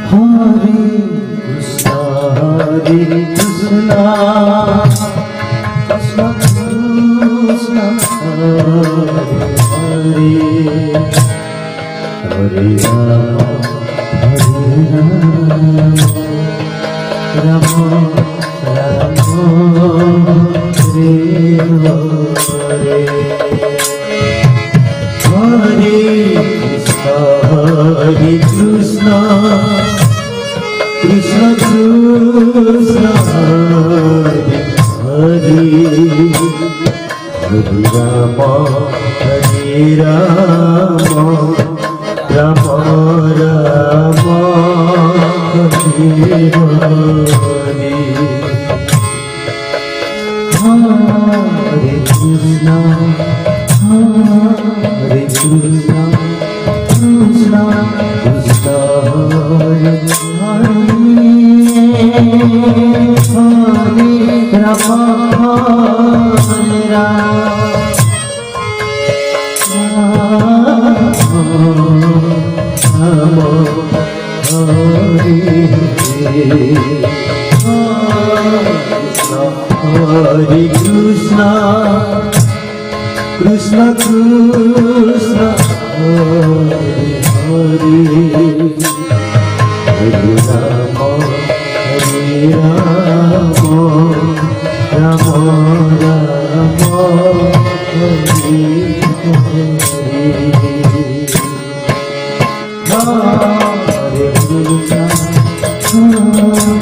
Hare Krishna, Hare Krishna, Krishna Krishna, Hare Hare, Hare Rama, Rama Rama, Hare Hare. Hare Krishna, Krishna Krishna, Hare Hare, Hare Rama, Hare Rama, Rama Rama, Hare Hare. Hare Krishna, Hare Krishna, Krishna Krishna, Hare Hare, Hare Rama, Hare Rama, Hare Hare Krishna, Krishna Krishna, Hare Hare, Hare Rama, Hare Rama, Rama Rama, Hare Hare. Hare Krishna, Hare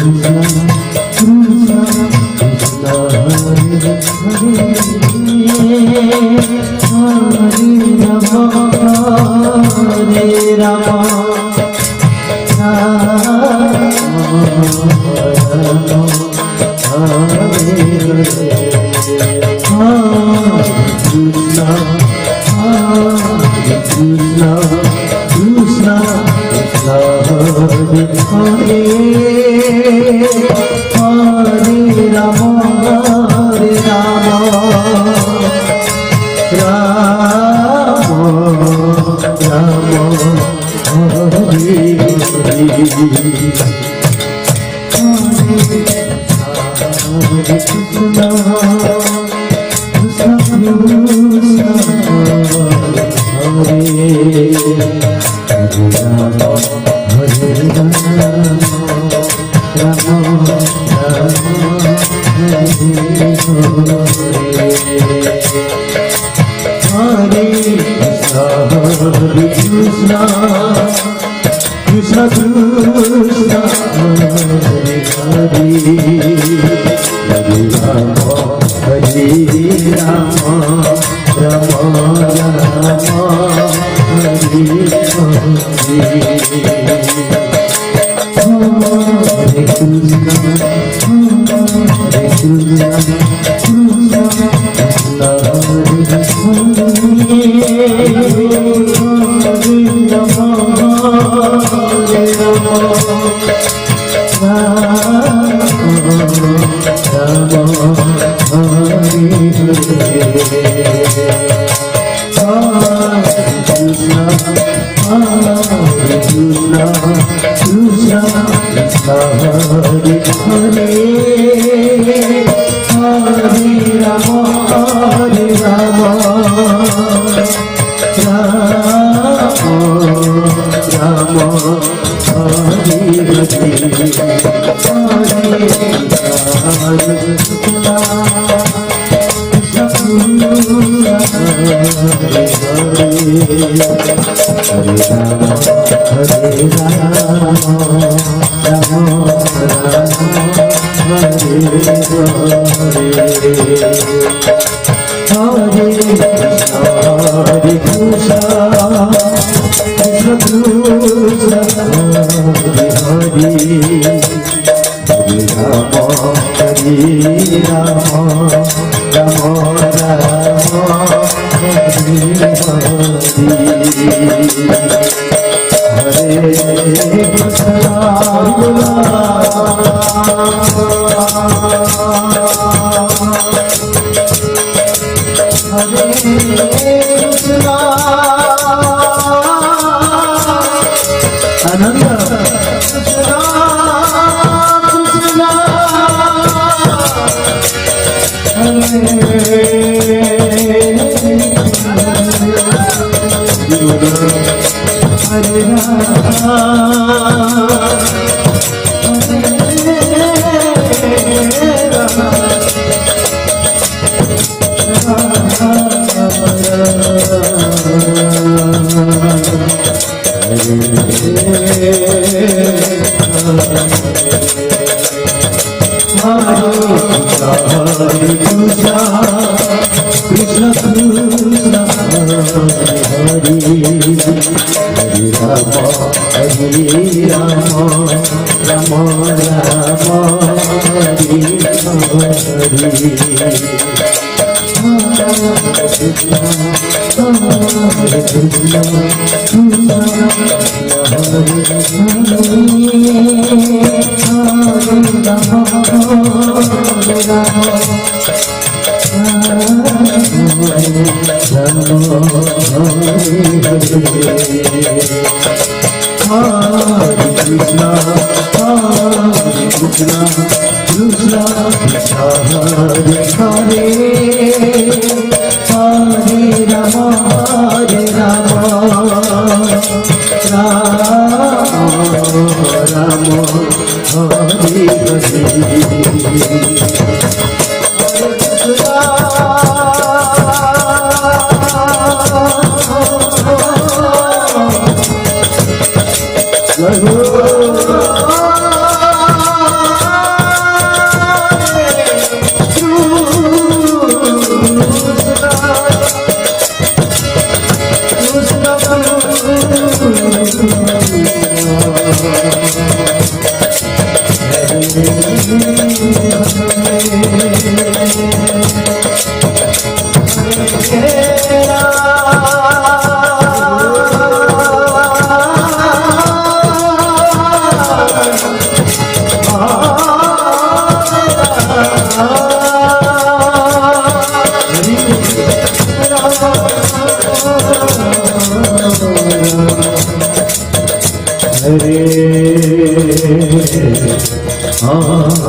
Krishna, Krishna Krishna, Hare Hare, Hare Rama, Hare Rama, Krishna Krishna, Hare Hare, Hare Rama, Hare Rama, Rama Rama, Hare Hare. Hare Krishna, Krishna Krishna, Hare Rama, Hare Rama, Rama Rama, Hare Hare. Hare Krishna, Krishna Krishna, Hare Hare, Hare Rama, Hare Rama, Rama Rama, Hare Hare. Hare Krishna, Hare Krishna, Krishna Krishna, Hare Anand Krishna Krishna Hare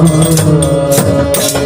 Hare